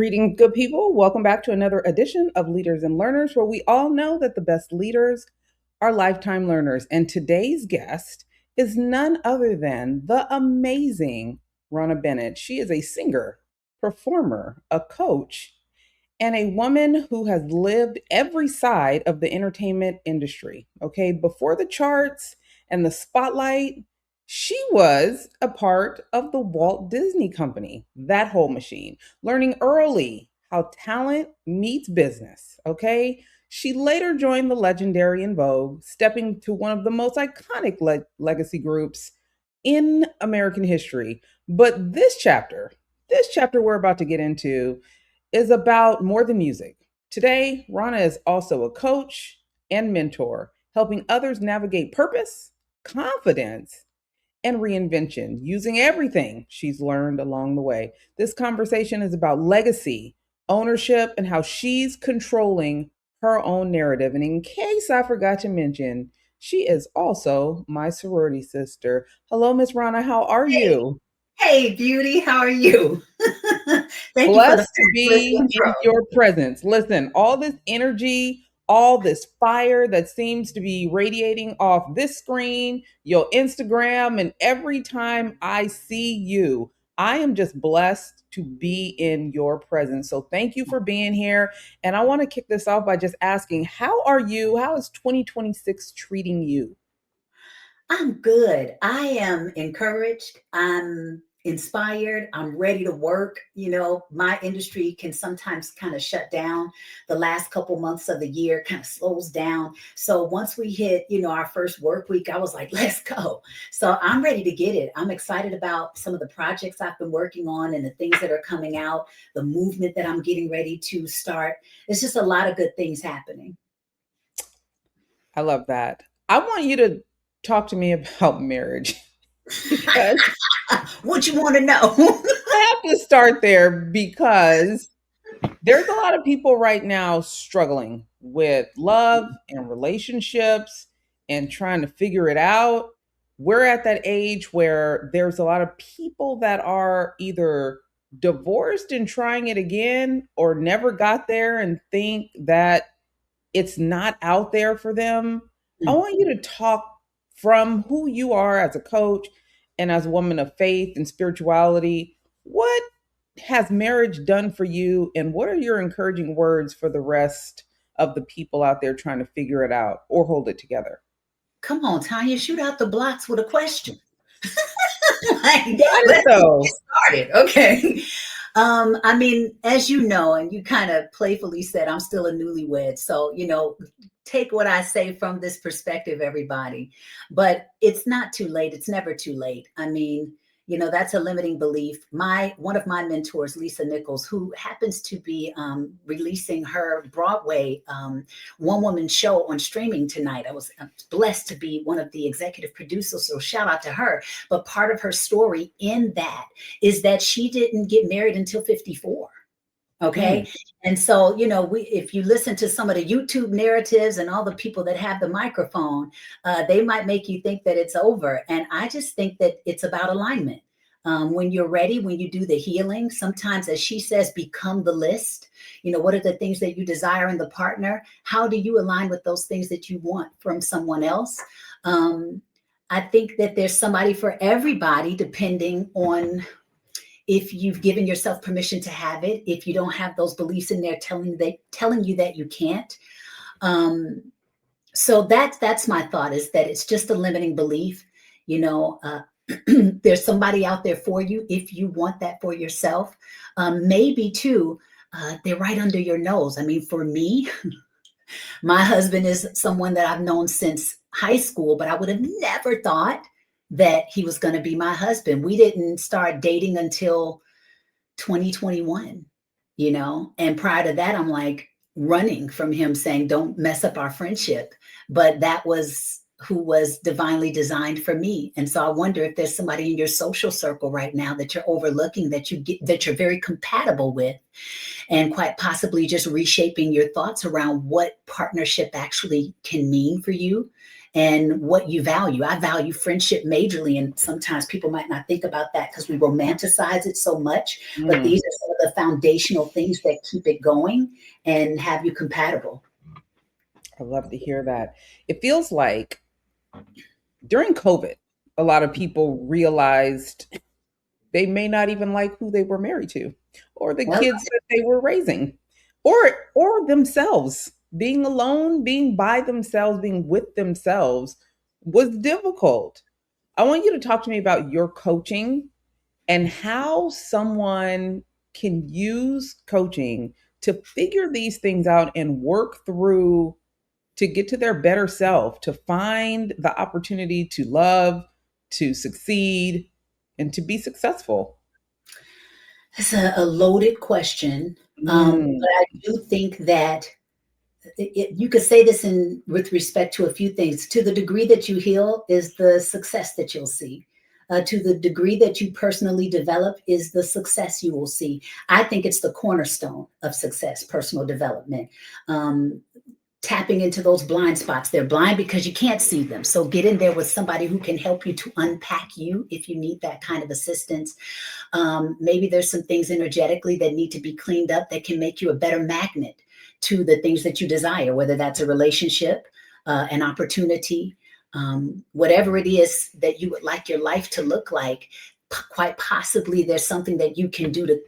Greetings, good people. Welcome back to another edition of Leaders and Learners, where we all know that the best leaders are lifetime learners. And today's guest is none other than the amazing Rhona Bennett. She is a singer, performer, a coach, and a woman who has lived every side of the entertainment industry. Okay, before the charts and the spotlight, she was a part of the Walt Disney Company, that whole machine, learning early how talent meets business. Okay, she later joined the legendary En Vogue, stepping to one of the most iconic legacy groups in American history. But this chapter we're about to get into is about more than music. Today, Rana is also a coach and mentor, helping others navigate purpose, confidence, and reinvention using everything she's learned along the way. This conversation is about legacy, ownership, and how she's controlling her own narrative. And in case I forgot to mention, she is also my sorority sister. Hello, Miss Rana. How are Hey, you? hey, beauty, how are you? Thank you for the Blessed to fabulous be intro. in your presence. Listen, all this energy, all this fire that seems to be radiating off this screen, your Instagram, and every time I see you, I am just blessed to be in your presence. So thank you for being here. And I want to kick this off by just asking, how are you? How is 2026 treating you? I'm good. I am encouraged. I'm inspired. I'm ready to work. My industry can sometimes kind of shut down. The last couple months of the year kind of slows down. So once we hit, our first work week, I was like, let's go. So I'm ready to get it. I'm excited about some of the projects I've been working on and the things that are coming out, the movement that I'm getting ready to start. It's just a lot of good things happening. I love that. I want you to talk to me about marriage because What you want to know? I have to start there because there's a lot of people right now struggling with love and relationships and trying to figure it out. We're at that age where there's a lot of people that are either divorced and trying it again or never got there and think that it's not out there for them. I want you to talk from who you are as a coach and as a woman of faith and spirituality. What has marriage done for you, and what are your encouraging words for the rest of the people out there trying to figure it out or hold it together? Come on, Tonya, shoot out the blocks with a question. Like, Got it let's though. get started. Okay. I mean, as you know, and you kind of playfully said, I'm still a newlywed. So, take what I say from this perspective, everybody. But it's not too late. It's never too late. I mean, that's a limiting belief. One of my mentors, Lisa Nichols, who happens to be releasing her Broadway one woman show on streaming tonight. I was blessed to be one of the executive producers, so shout out to her. But part of her story in that is that she didn't get married until 54. Mm, Okay. And so, if you listen to some of the YouTube narratives and all the people that have the microphone, they might make you think that it's over. And I just think that it's about alignment. When you're ready, when you do the healing, sometimes, as she says, become the list. What are the things that you desire in the partner? How do you align with those things that you want from someone else? Um, I think that there's somebody for everybody, depending on if you've given yourself permission to have it, if you don't have those beliefs in there telling you that you can't. Um, so that's my thought, is that it's just a limiting belief. You know, uh, there's somebody out there for you if you want that for yourself. Maybe too, they're right under your nose. I mean, for me, my husband is someone that I've known since high school, but I would have never thought that he was going to be my husband. We didn't start dating until 2021, and prior to that, I'm like running from him saying, don't mess up our friendship. But that was who was divinely designed for me. And so I wonder if there's somebody in your social circle right now that you're overlooking, that you're very compatible with, and quite possibly just reshaping your thoughts around what partnership actually can mean for you and what you value. I value friendship majorly, and sometimes people might not think about that because we romanticize it so much, but Mm, these are some of the foundational things that keep it going and have you compatible. I love to hear that. It feels like during COVID, a lot of people realized they may not even like who they were married to or the Well, kids that they were raising or themselves. Being alone, being by themselves, being with themselves was difficult. I want you to talk to me about your coaching and how someone can use coaching to figure these things out and work through to get to their better self, to find the opportunity to love, to succeed, and to be successful. it's a loaded question, Mm. but I do think that you could say this in with respect to a few things. To the degree that you heal is the success that you'll see. To the degree that you personally develop is the success you will see. I think it's the cornerstone of success, personal development. Um, Tapping into those blind spots. They're blind because you can't see them. So get in there with somebody who can help you to unpack you if you need that kind of assistance. Maybe there's some things energetically that need to be cleaned up that can make you a better magnet to the things that you desire, whether that's a relationship, an opportunity, whatever it is that you would like your life to look like. Quite possibly, there's something that you can do to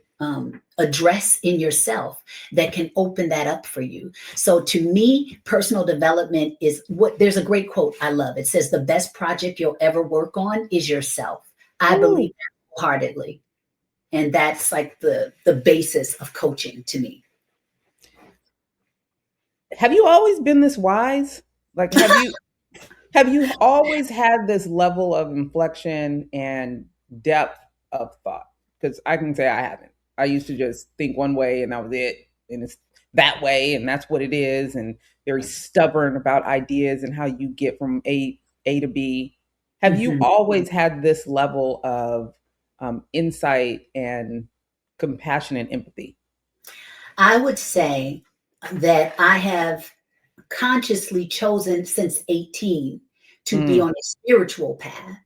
address in yourself that can open that up for you. So, to me, personal development is what there's a great quote I love. It says, "The best project you'll ever work on is yourself." I believe Ooh. that wholeheartedly. And that's like the basis of coaching to me. Have you always been this wise? Like have you always had this level of inflection and depth of thought? Because I can say I haven't. I used to just think one way and that was it. And it's that way and that's what it is. And very stubborn about ideas and how you get from A to B. Have you Mhm. always had this level of insight and compassion and empathy? I would say that I have consciously chosen since 18 to be Mm. on a spiritual path.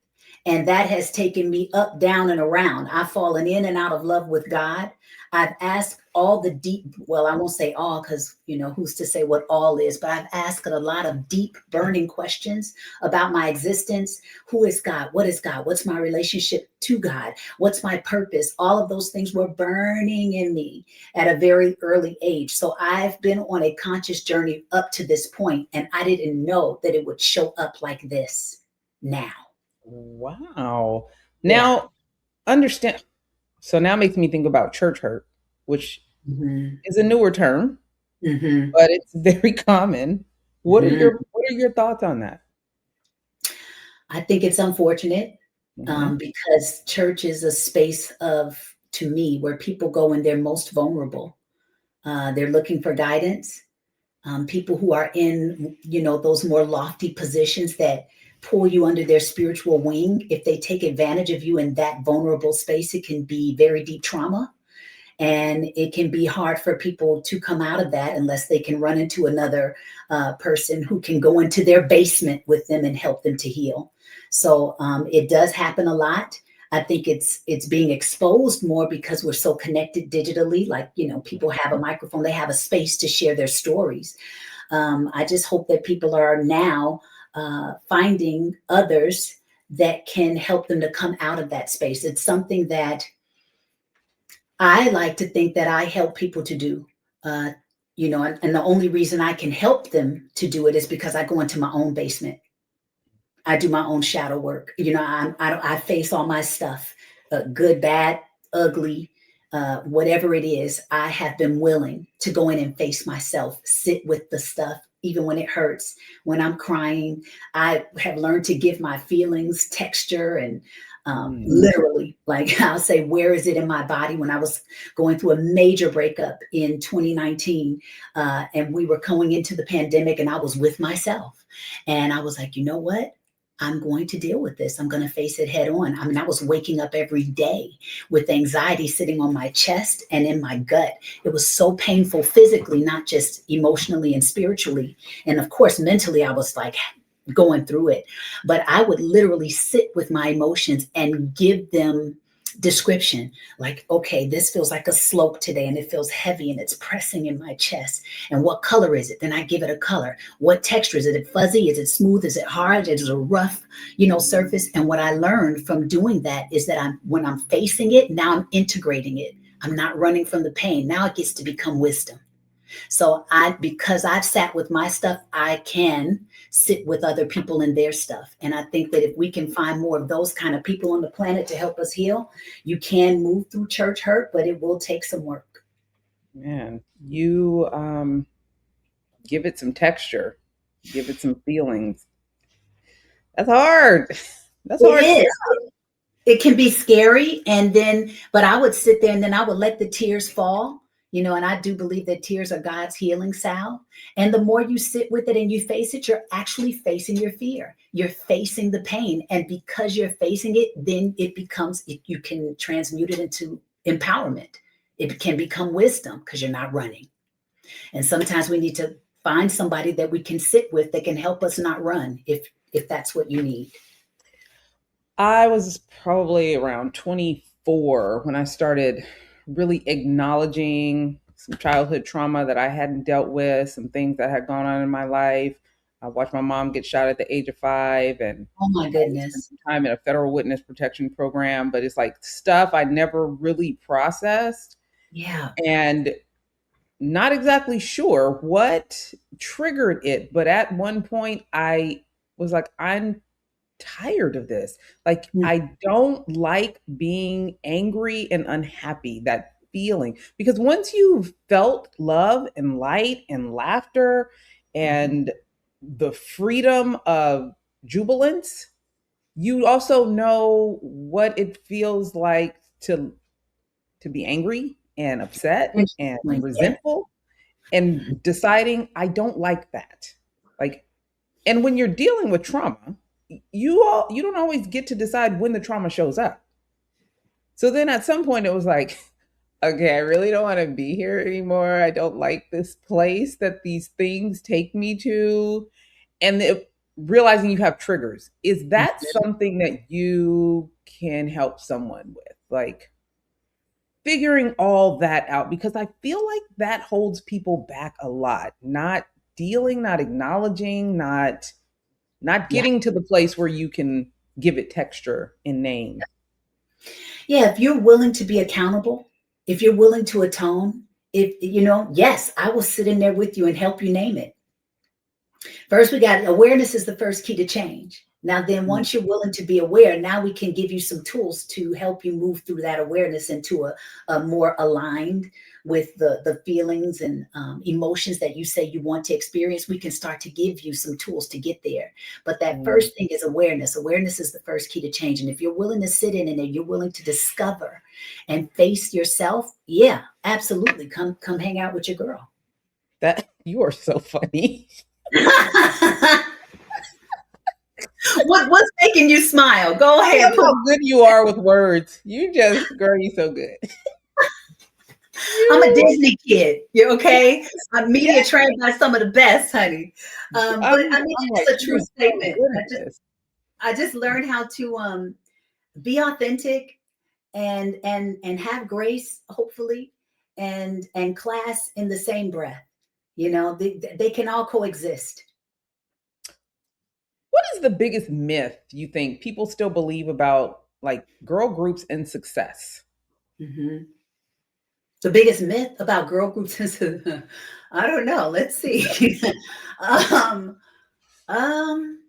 And that has taken me up, down, and around. I've fallen in and out of love with God. I've asked all the deep, well, I won't say all because, who's to say what all is, but I've asked a lot of deep, burning questions about my existence. Who is God? What is God? What's my relationship to God? What's my purpose? All of those things were burning in me at a very early age. So I've been on a conscious journey up to this point, and I didn't know that it would show up like this now. Wow. Yeah. Now, understand. So now it makes me think about church hurt, which Hmm. is a newer term, Hmm. but it's very common. Hmm. What are your thoughts on that? I think it's unfortunate, Hmm. because church is a space of, to me, where people go when they're most vulnerable. They're looking for guidance. People who are in, those more lofty positions that pull you under their spiritual wing, if they take advantage of you in that vulnerable space, it can be very deep trauma. And it can be hard for people to come out of that unless they can run into another person who can go into their basement with them and help them to heal. So it does happen a lot. I think it's being exposed more because we're so connected digitally. Like, people have a microphone, they have a space to share their stories. I just hope that people are now finding others that can help them to come out of that space. It's something that I like to think that I help people to do. Uh, and the only reason I can help them to do it is because I go into my own basement. I do my own shadow work. I face all my stuff, good, bad, ugly, whatever it is. I have been willing to go in and face myself, sit with the stuff, even when it hurts, when I'm crying. I have learned to give my feelings texture and Mm. literally, like I'll say, where is it in my body? When I was going through a major breakup in 2019, and we were going into the pandemic, and I was with myself, and I was like, you know what? I'm going to deal with this. I'm going to face it head on. I mean, I was waking up every day with anxiety sitting on my chest and in my gut. It was so painful physically, not just emotionally and spiritually. And of course, mentally, I was like going through it. But I would literally sit with my emotions and give them description, like, okay, this feels like a slope today and it feels heavy and it's pressing in my chest. And what color is it? Then I give it a color. What texture is it? Is it fuzzy? Is it smooth? Is it hard? Is it a rough, surface? And what I learned from doing that is that when I'm facing it, now I'm integrating it. I'm not running from the pain. Now it gets to become wisdom. So because I've sat with my stuff, I can sit with other people and their stuff. And I think that if we can find more of those kind of people on the planet to help us heal, you can move through church hurt, but it will take some work. Man, you give it some texture, give it some feelings. That's hard. That's It hard stuff. is. It can be scary. But I would sit there and then I would let the tears fall. And I do believe that tears are God's healing salve. And the more you sit with it and you face it, you're actually facing your fear. You're facing the pain. And because you're facing it, then you can transmute it into empowerment. It can become wisdom because you're not running. And sometimes we need to find somebody that we can sit with that can help us not run if that's what you need. I was probably around 24 when I started really acknowledging some childhood trauma that I hadn't dealt with, some things that had gone on in my life. I watched my mom get shot at the age of 5, and Oh my I spent goodness. some time in a federal witness protection program. But it's like stuff I never really processed, Yeah. and not exactly sure what triggered it. But at one point, I was like, I'm tired of this. Like, Mm-hmm. I don't like being angry and unhappy, that feeling. Because once you've felt love and light and laughter and the freedom of jubilance, you also know what it feels like to be angry and upset and Interesting. Yeah. resentful, and deciding I don't like that. Like, and when you're dealing with trauma, you don't always get to decide when the trauma shows up. So then at some point it was like, okay, I really don't want to be here anymore. I don't like this place that these things take me to. And realizing you have triggers, is that something that you can help someone with? Like, figuring all that out, because I feel like that holds people back a lot. Not dealing, not acknowledging, not Yeah. getting to the place where you can give it texture and name. Yeah. If you're willing to be accountable, if you're willing to atone, yes, I will sit in there with you and help you name it. First, we got awareness is the first key to change. Now, then Mm. once you're willing to be aware, now we can give you some tools to help you move through that awareness into a more aligned with the feelings and emotions that you say you want to experience. We can start to give you some tools to get there. But that Mm. first thing is awareness. Awareness is the first key to change. And if you're willing to sit in it and you're willing to discover and face yourself, yeah, absolutely. Come hang out with your girl. That you are so funny. What's making you smile? Go I ahead. love how good you are with words. You just, girl, you so good. I'm a You, Disney kid. You okay? I'm yeah. media trained by some of the best, honey. But I mean, I'm like, it's a you true are so statement. good at this. I just learned how to be authentic and have grace, hopefully, and class in the same breath. They can all coexist. What is the biggest myth you think people still believe about like girl groups and success? Mhm. The biggest myth about girl groups is, I don't know. Let's see. um, um,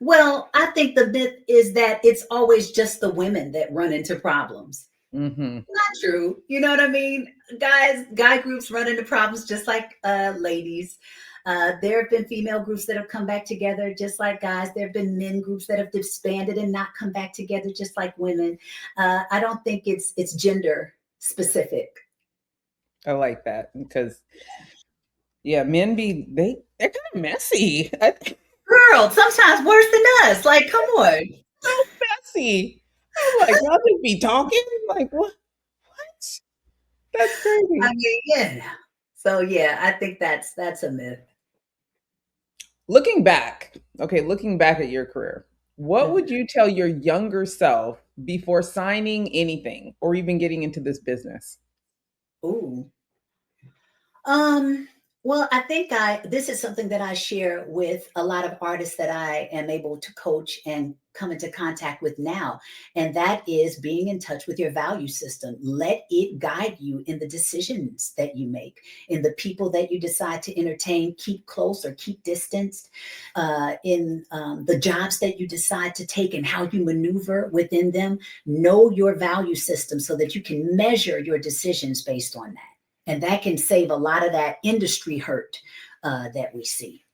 well, I think the myth is that it's always just the women that run into problems. Hmm. Not true. You know what I mean? Guy groups run into problems just like ladies. There have been female groups that have come back together just like guys. There have been men groups that have disbanded and not come back together just like women. I don't think it's gender specific. I like that because yeah, men they're kind of messy. Girl, sometimes worse than us. Like, come on. So messy. I'm like, y'all just be talking? Like, what? What? That's I crazy. mean, yeah. So yeah, I think that's a myth. looking back at your career, what would Mhm. you tell your younger self before signing anything or even getting into this business? Ooh. Um, well, I think this is something that I share with a lot of artists that I am able to coach and come into contact with now. And that is being in touch with your value system. Let it guide you in the decisions that you make, in the people that you decide to entertain, keep close or keep distanced, in the jobs that you decide to take and how you maneuver within them. Know your value system so that you can measure your decisions based on that. And that can save a lot of that industry hurt that we see.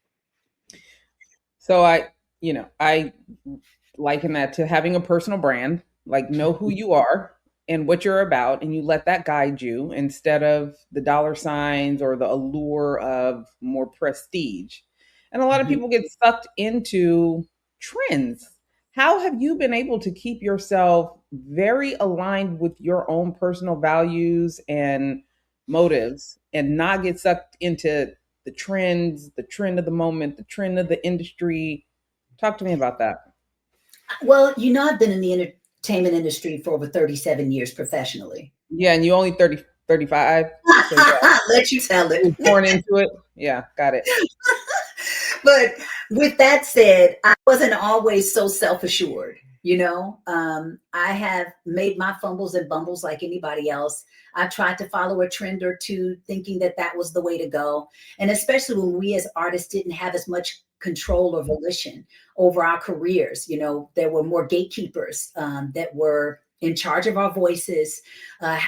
So I liken that to having a personal brand, like know who you are and what you're about, and you let that guide you instead of the dollar signs or the allure of more prestige. And a lot of Mhm. people get sucked into trends. How have you been able to keep yourself very aligned with your own personal values and motives and not get sucked into the trends, the trend of the moment, the trend of the industry? Talk to me about that. Well, I've been in the entertainment industry for over 37 years professionally. Yeah, and you only 30, 35. So yeah, Let you tell you it. was born into it. Yeah, got it. But with that said, I wasn't always so self assured. I have made my fumbles and bumbles like anybody else. I've tried to follow a trend or two, thinking that that was the way to go. And especially when we as artists didn't have as much control or volition over our careers, there were more gatekeepers that were in charge of our voices,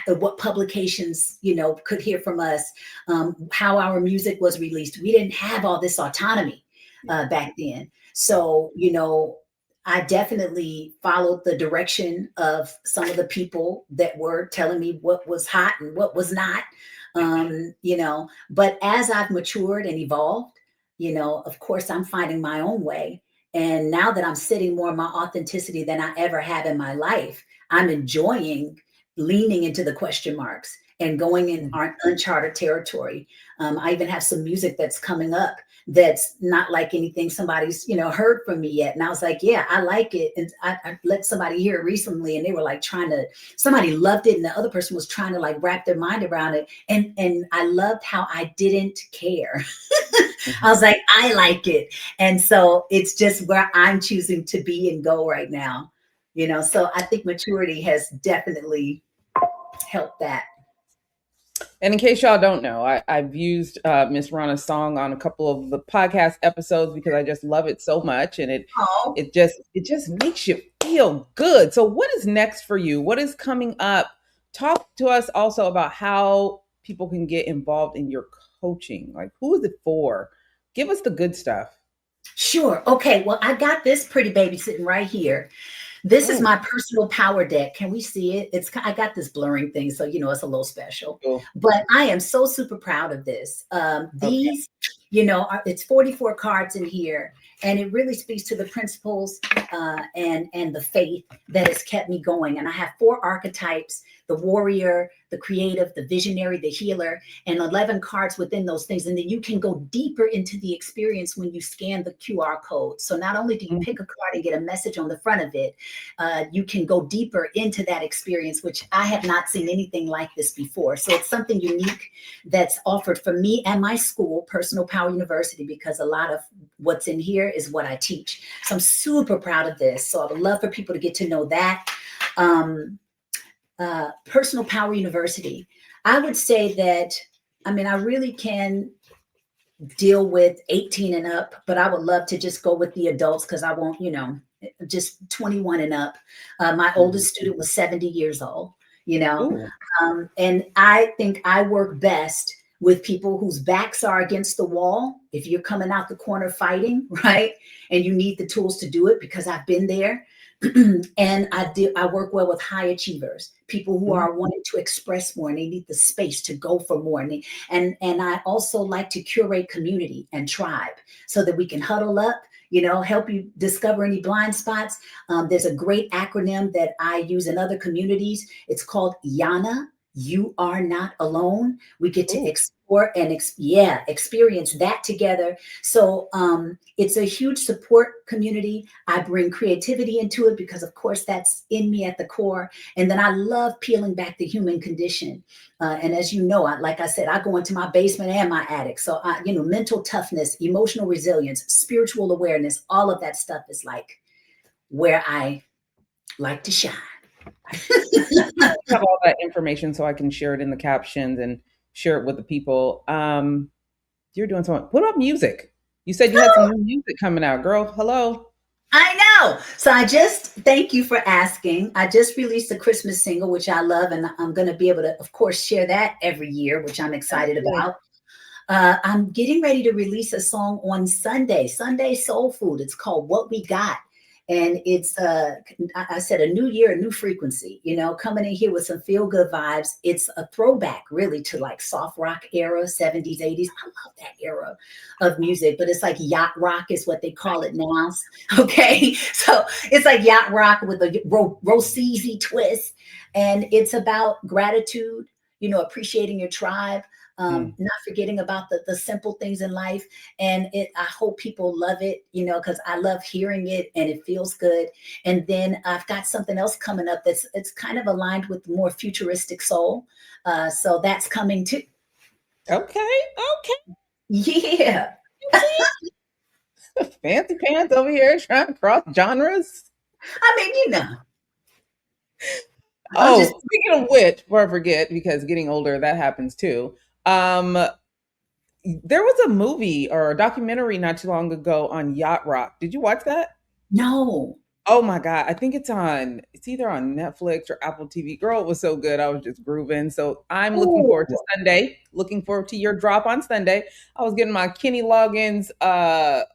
what publications, could hear from us, how our music was released. We didn't have all this autonomy back then. So, I definitely followed the direction of some of the people that were telling me what was hot and what was not. But as I've matured and evolved, of course, I'm finding my own way. And now that I'm sitting more in my authenticity than I ever have in my life, I'm enjoying leaning into the question marks and going in Mm. uncharted territory. I even have some music that's coming up that's not like anything somebody's heard from me yet, and I was like, yeah, I like it. And I let somebody hear it recently, and they were like somebody loved it, and the other person was trying to like wrap their mind around it, and I loved how I didn't care. I Mhm. was like, I like it. And so it's just where I'm choosing to be and go right now. So I think maturity has definitely helped that. And in case y'all don't know, I've used Miss Rona's song on a couple of the podcast episodes because I just love it so much, and it Oh, it just it just makes you feel good. So, what is next for you? What is coming up? Talk to us also about how people can get involved in your coaching. Like, who is it for? Give us the good stuff. sure. Okay. Well, I got this pretty baby sitting right here. This is Oh, my personal power deck. Can we see it? I got this blurring thing, so it's a little special. cool. But I am so super proud of this. Okay. These, it's 44 cards in here, and it really speaks to the principles and the faith that has kept me going. And I have four archetypes: the warrior, the creative, the visionary, the healer, and 11 cards within those things. And then you can go deeper into the experience when you scan the QR code. So not only do you pick a card and get a message on the front of it, you can go deeper into that experience, which I have not seen anything like this before. So it's something unique that's offered for me and my school, Personal Power University, because a lot of what's in here is what I teach. So I'm super proud of this. So I would love for people to get to know that. Um, Personal Power University. I would say that, I really can deal with 18 and up, but I would love to just go with the adults because I won't, just 21 and up. My Mhm. oldest student was 70 years old, you know, Ooh. and I think I work best with people whose backs are against the wall. If you're coming out the corner fighting, right, and you need the tools to do it, because I've been there. And I work well with high achievers, people who Mhm. are wanting to express more and they need the space to go for more. And I also like to curate community and tribe so that we can huddle up, help you discover any blind spots. There's a great acronym that I use in other communities. It's called YANA. you are not alone. We get to Oh, explore and experience that together. So it's a huge support community. I bring creativity into it because, of course, that's in me at the core. And then I love peeling back the human condition. And as you know, like I said, I go into my basement and my attic. So mental toughness, emotional resilience, spiritual awareness, all of that stuff is like where I like to shine. have all that information so I can share it in the captions and share it with the people. You're doing something. What about music? You said you had some new music coming out, girl. Hello. I know. So I just thank you for asking. I just released a Christmas single, which I love, and I'm going to be able to, of course, share that every year, which I'm excited Okay. about. I'm getting ready to release a song on Sunday, Sunday Soul Food. It's called What We Got. And it's, I said, a new year, a new frequency, coming in here with some feel good vibes. It's a throwback really to like soft rock era, 70s, 80s. I love that era of music, but it's like yacht rock is what they call it now. Okay. So it's like yacht rock with a Rossisi twist. And it's about gratitude, appreciating your tribe, Mm. not forgetting about the simple things in life. And I hope people love it, because I love hearing it and it feels good. And then I've got something else coming up it's kind of aligned with more futuristic soul. So that's coming too. Okay. Okay. Yeah. You see, fancy pants over here trying to cross genres. I mean, I'm just, Oh, speaking of which, before I forget, because getting older, that happens too. Um, there was a movie or a documentary not too long ago on yacht rock. Did you watch that? no. Oh my god, I think it's either on Netflix or Apple TV. Girl, it was so good. I was just grooving. So I'm looking forward to Oh, Sunday. Looking forward to your drop on Sunday. I was getting my Kenny Loggins,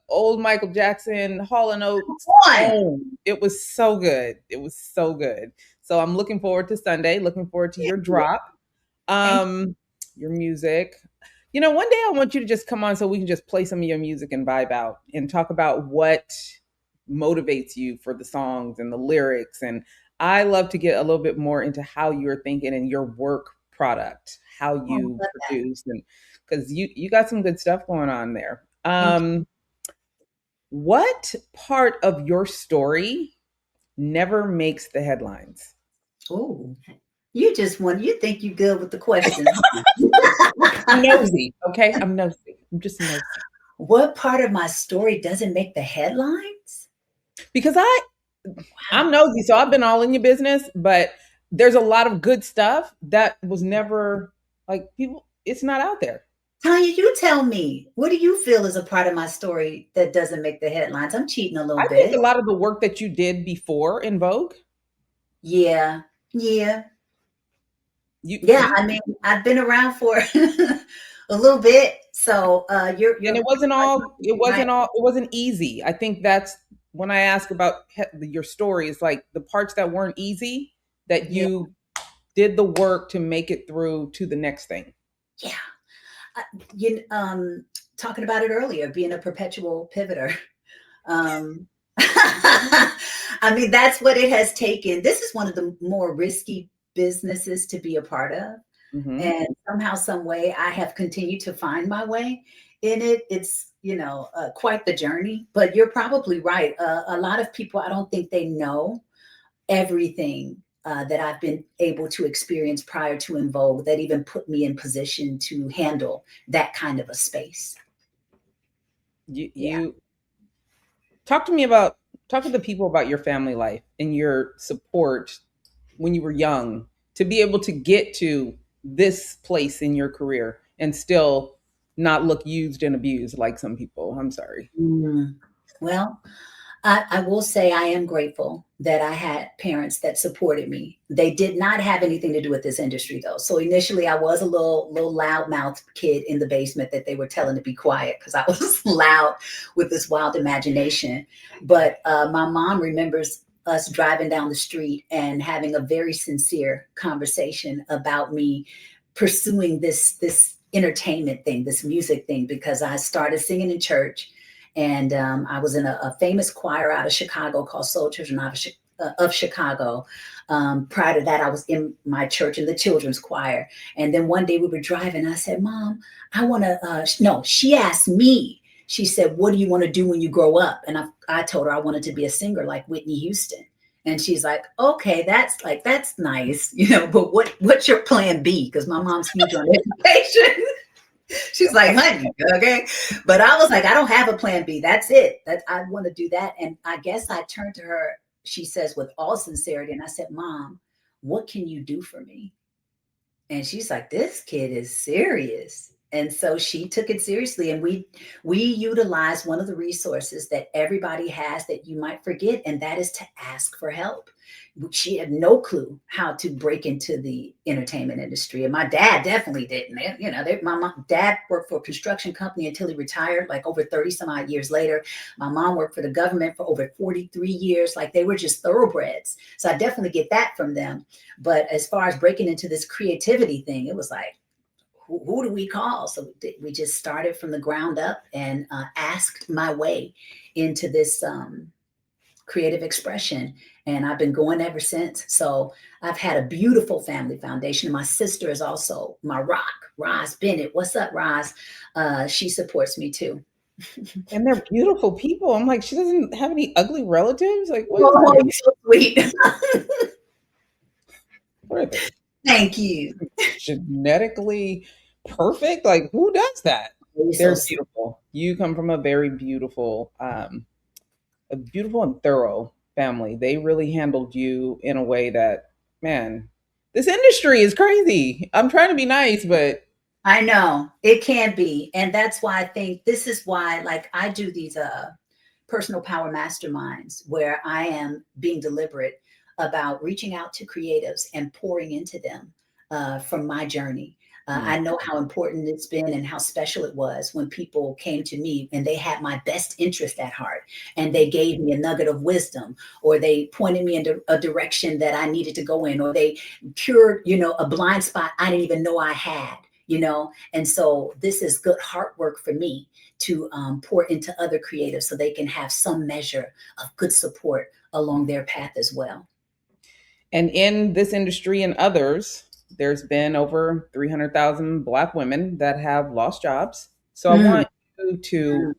old Michael Jackson, Hall and Oates on. on. It was so good. It was so good. So I'm looking forward to Sunday. Looking forward to your drop. Thank Um, your music. One day I want you to just come on so we can just play some of your music and vibe out and talk about what motivates you for the songs and the lyrics. And I love to get a little bit more into how you're thinking and your work product, how you. I you love that. produce, and because you got some good stuff going on there. Thank What part of your story never makes the headlines? you. Oh, you think you good with the questions, I'm huh? nosy, okay? I'm nosy. I'm just nosy. What part of my story doesn't make the headlines? Because I'm Wow. nosy, so I've been all in your business, but there's a lot of good stuff that was never like people. It's not out there. Tanya, you tell me, what do you feel is a part of my story that doesn't make the headlines? I'm cheating a little I think bit. a lot of the work that you did before in Vogue, Yeah. Yeah. you Yeah. you I mean, I've been around for a little bit. So and you're right. it wasn't easy. I think that's when I ask about your story, it's like the parts that weren't easy that Yeah. you did the work to make it through to the next thing. Yeah. Uh, you talking about it earlier, being a perpetual pivoter. Um, I mean, that's what it has taken. This is one of the more risky businesses to be a part of. Hmm. And somehow, some way, I have continued to find my way in it. It's, quite the journey, but you're probably right. A lot of people, I don't think they know everything that I've been able to experience prior to En Vogue that even put me in position to handle that kind of a space. Yeah. You talk to the people about your family life and your support when you were young to be able to get to this place in your career and still not look used and abused like some people. I'm sorry. Mm. Well, I will say I am grateful that I had parents that supported me. They did not have anything to do with this industry though. So initially I was a little loudmouth kid in the basement that they were telling to be quiet because I was loud with this wild imagination. But my mom remembers us driving down the street and having a very sincere conversation about me pursuing this entertainment thing, this music thing, because I started singing in church and I was in a famous choir out of Chicago called Soul Children of Chicago. Prior to that, I was in my church in the children's choir. And then one day we were driving. I said, Mom, I want to, no, she asked me, she said, what do you want to do when you grow up? And I told her I wanted to be a singer like Whitney Houston. And she's like, okay, that's nice, but what's your plan B? Because my mom's huge on education. She's like, honey, okay. But I was like, I don't have a plan B. That's it. That I want to do that. And I guess I turned to her, she says, with all sincerity. And I said, Mom, what can you do for me? And she's like, this kid is serious. And so she took it seriously. And we utilized one of the resources that everybody has that you might forget, and that is to ask for help. She had no clue how to break into the entertainment industry. And my dad definitely didn't. My dad worked for a construction company until he retired, like over 30 some odd years later. My mom worked for the government for over 43 years. Like, they were just thoroughbreds. So I definitely get that from them. But as far as breaking into this creativity thing, it was like, who do we call? So we just started from the ground up and asked my way into this creative expression. And I've been going ever since. So I've had a beautiful family foundation. My sister is also my rock, Rhona Bennett. What's up, Roz? She supports me too. And they're beautiful people. I'm like, she doesn't have any ugly relatives? Like, what is Oh, that? you're so sweet. What are they? Thank you. Genetically perfect? Like, who does that? You're so They're sweet. beautiful. You come from a very beautiful, a beautiful and thorough family. They really handled you in a way that, man, this industry is crazy. I'm trying to be nice, but I know it can be. And that's why I think this is why, like, I do these personal power masterminds where I am being deliberate about reaching out to creatives and pouring into them from my journey. mm, I know how important it's been and how special it was when people came to me and they had my best interest at heart, and they gave me a nugget of wisdom, or they pointed me into a direction that I needed to go in, or they cured, a blind spot I didn't even know I had. And so this is good heart work for me to pour into other creatives so they can have some measure of good support along their path as well. and in this industry and others, there's been over 300,000 Black women that have lost jobs. So I Mm, want you to mm,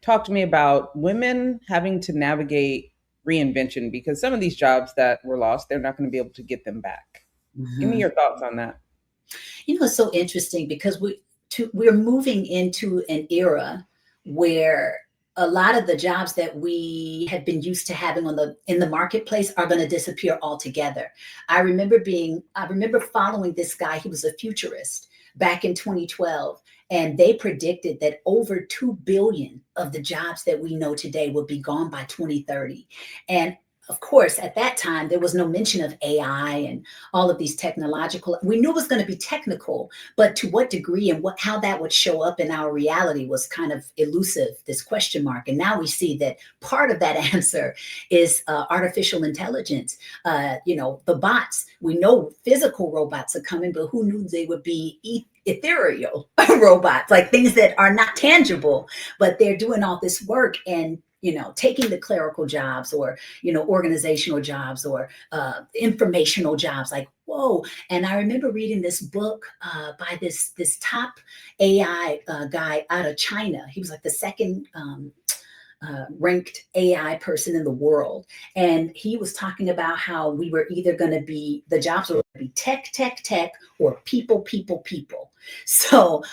talk to me about women having to navigate reinvention, because some of these jobs that were lost, they're not going to be able to get them back. Give me mhm. your thoughts on that. It's so interesting because we're moving into an era where a lot of the jobs that we have been used to having in the marketplace are going to disappear altogether. I remember following this guy. He was a futurist back in 2012, and they predicted that over 2 billion of the jobs that we know today would be gone by 2030. And of course, at that time, there was no mention of AI and all of these technological. We knew it was going to be technical, but to what degree and how that would show up in our reality was kind of elusive, this question mark. And now we see that part of that answer is artificial intelligence. The bots. We know physical robots are coming, but who knew they would be ethereal robots, like things that are not tangible, but they're doing all this work and taking the clerical jobs, or organizational jobs, or informational jobs. Like, whoa. And I remember reading this book by this top AI guy out of China. He was like the second ranked AI person in the world. And he was talking about how we were either going to be, the jobs were going to be tech, or people. So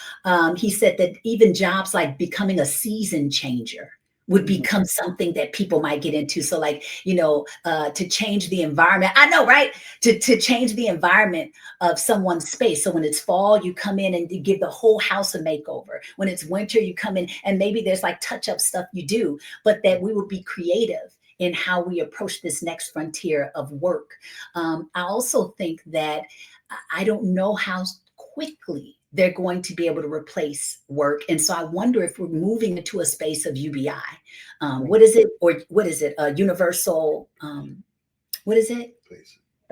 he said that even jobs like becoming a season changer would Mhm. become something that people might get into. So like, to change the environment. I know, right? To change the environment of someone's space. So when it's fall, you come in and you give the whole house a makeover. When it's winter, you come in and maybe there's like touch up stuff you do, but that we would be creative in how we approach this next frontier of work. I also think that I don't know how quickly they're going to be able to replace work. And so I wonder if we're moving into a space of UBI. What is it? Or what is it? Universal, what is it?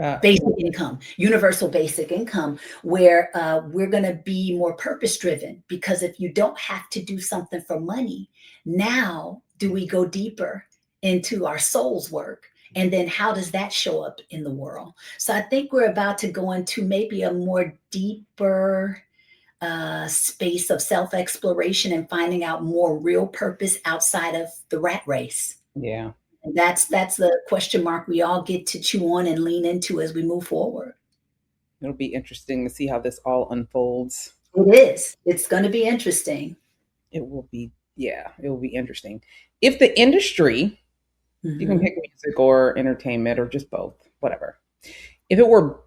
Uh, Basic income, universal basic income, where we're going to be more purpose driven, because if you don't have to do something for money, now do we go deeper into our soul's work And then how does that show up in the world? So I think we're about to go into maybe a more deeper space of self exploration and finding out more real purpose outside of the rat race. Yeah. And that's the question mark we all get to chew on and lean into as we move forward. It'll be interesting to see how this all unfolds. It is. It's going to be interesting. It will be, yeah, it will be interesting. If the industry, you can Hmm. pick music or entertainment or just both, whatever. If it were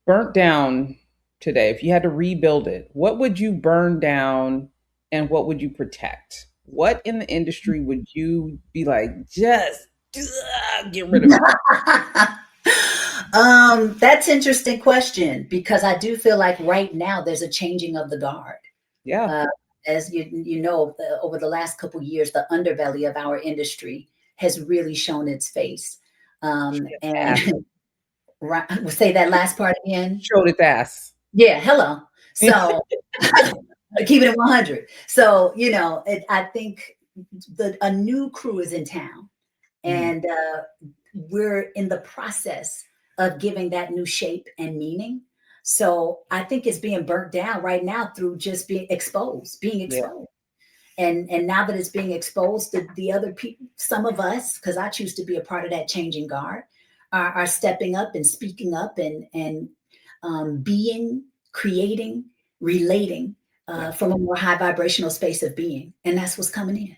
burnt down today, if you had to rebuild it, what would you burn down and what would you protect? What in the industry would you be like, just get rid of it? That's interesting question because I do feel like right now there's a changing of the guard. Yeah. Uh, as you know, over the last couple of years, the underbelly of our industry has really shown its face. Shit And ass. right, we'll say that last part again. Showed its ass. Yeah, hello. So keep it at 100. So, I think a new crew is in town, Mm, and we're in the process of giving that new shape and meaning. So I think it's being burnt down right now through just being yeah. exposed. And now that it's being exposed, the other people, some of us, because I choose to be a part of that changing guard, are stepping up and speaking up and being, creating, relating Yeah. from a more high vibrational space of being. And that's what's coming in.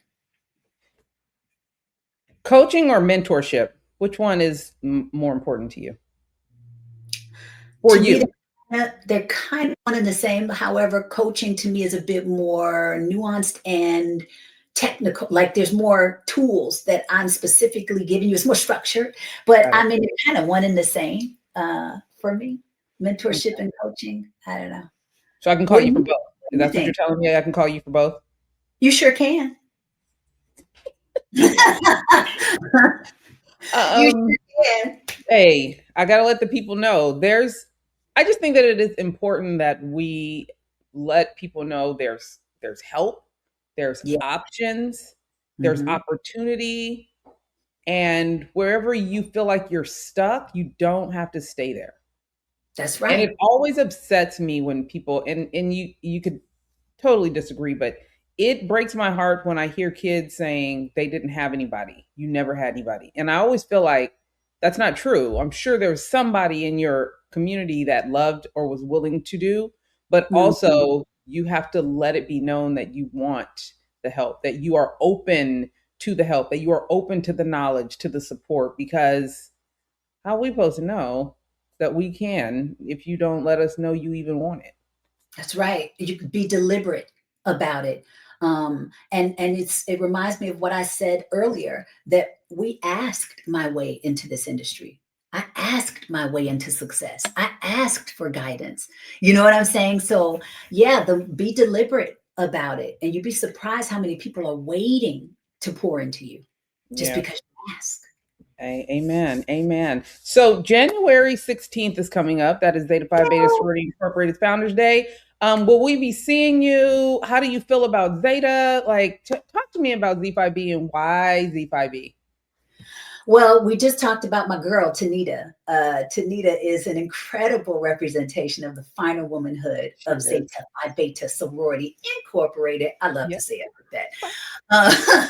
Coaching or mentorship? Which one is more important to you? For To me, you? they're kind of one and the same. However, coaching to me is a bit more nuanced and technical. Like there's more tools that I'm specifically giving you. It's more structured, but Got I it. mean, they're kind of one and the same for me. Mentorship Okay. and coaching. I don't know. So I can call What do you for you, both. what do you That's what you're think? telling me. I can call you for both. You sure can. You Um, sure can. hey, I gotta let the people know. I just think that it is important that we let people know there's help, there's Yeah. options, there's Hmm. opportunity, and wherever you feel like you're stuck, you don't have to stay there. That's And it right. always upsets me when people, and you could totally disagree, but it breaks my heart when I hear kids saying they didn't have anybody. You never had anybody. And I always feel like that's not true. I'm sure there's somebody in your community that loved or was willing to do, but Mhm. also you have to let it be known that you want the help, that you are open to the help, that you are open to the knowledge, to the support, because how are we supposed to know that we can if you don't let us know you even want it? That's right. You could be deliberate about it. And it reminds me of what I said earlier that we asked my way into this industry. I asked my way into success. I asked for guidance. You know what I'm saying? So yeah, be deliberate about it. And you'd be surprised how many people are waiting to pour into you just Yeah. because you ask. Amen. Amen. So January 16th is coming up. That is Zeta Phi Beta Sorority Incorporated Founders Day. Will we be seeing you? How do you feel about Zeta? Like, talk to me about Z5B and why Z5B. Well, we just talked about my girl, Tanita. Tanita is an incredible representation of the finer womanhood She of is. Zeta Phi Beta Sorority Incorporated. I love Yeah. to say it like that.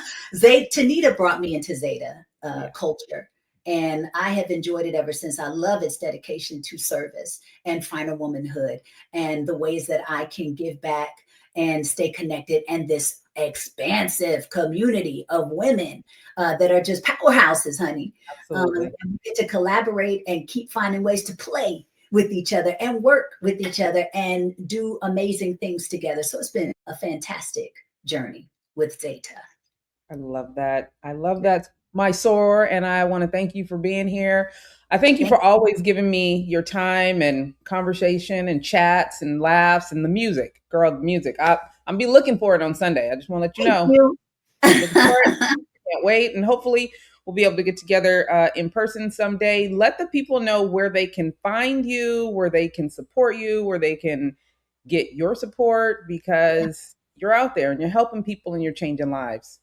Tanita brought me into Zeta Yeah. culture, and I have enjoyed it ever since. I love its dedication to service and finer womanhood and the ways that I can give back and stay connected, and this expansive community of women that are just powerhouses, honey. Absolutely. And we get to collaborate and keep finding ways to play with each other and work with each other and do amazing things together. So it's been a fantastic journey with Zeta. I love that. I love that, my soror, and I want to thank you for being here. I thank you Thank, for always giving me your time and conversation and chats and laughs and the music, girl. The music. I'm be looking for it on Sunday. I just want to let you thank know. you. I'm looking for it. Can't wait, and hopefully we'll be able to get together in person someday. Let the people know where they can find you, where they can support you, where they can get your support because you're out there and you're helping people and you're changing lives.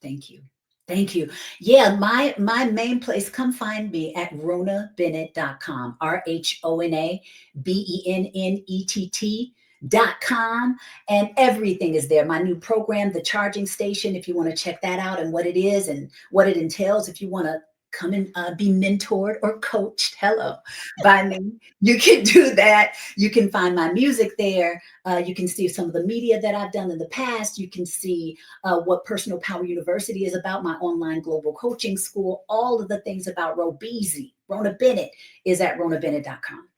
Thank you. Thank you. Yeah, my main place, come find me at ronabennett.com, RHONABENNETT.com. And everything is there. My new program, The Charging Station, if you want to check that out and what it is and what it entails, if you want to come and be mentored or coached, hello, by me, you can do that. You can find my music there. You can see some of the media that I've done in the past. You can see what Personal Power University is about, my online global coaching school, all of the things about Robeezy. Rona Bennett is at ronabennett.com.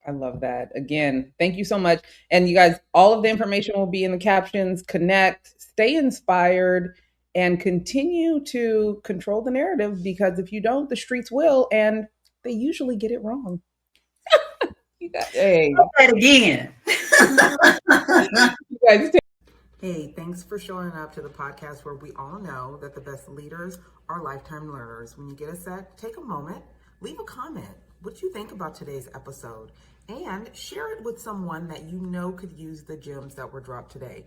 I love that. Again, thank you so much. And you guys, all of the information will be in the captions. Connect, stay inspired, and continue to control the narrative, because if you don't, the streets will, and they usually get it wrong. You got, hey, That again. you guys. Hey, thanks for showing up to the podcast where we all know that the best leaders are lifetime learners. When you get a sec, take a moment, leave a comment. What do you think about today's episode? And share it with someone that you know could use the gems that were dropped today.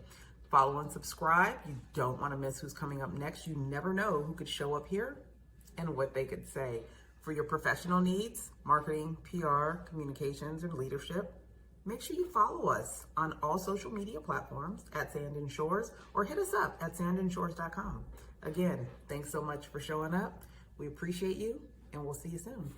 Follow and subscribe. You don't want to miss who's coming up next. You never know who could show up here and what they could say. For your professional needs, marketing, PR, communications, and leadership, make sure you follow us on all social media platforms at Sand and Shores, or hit us up at sandandshores.com. Again, thanks so much for showing up. We appreciate you, and we'll see you soon.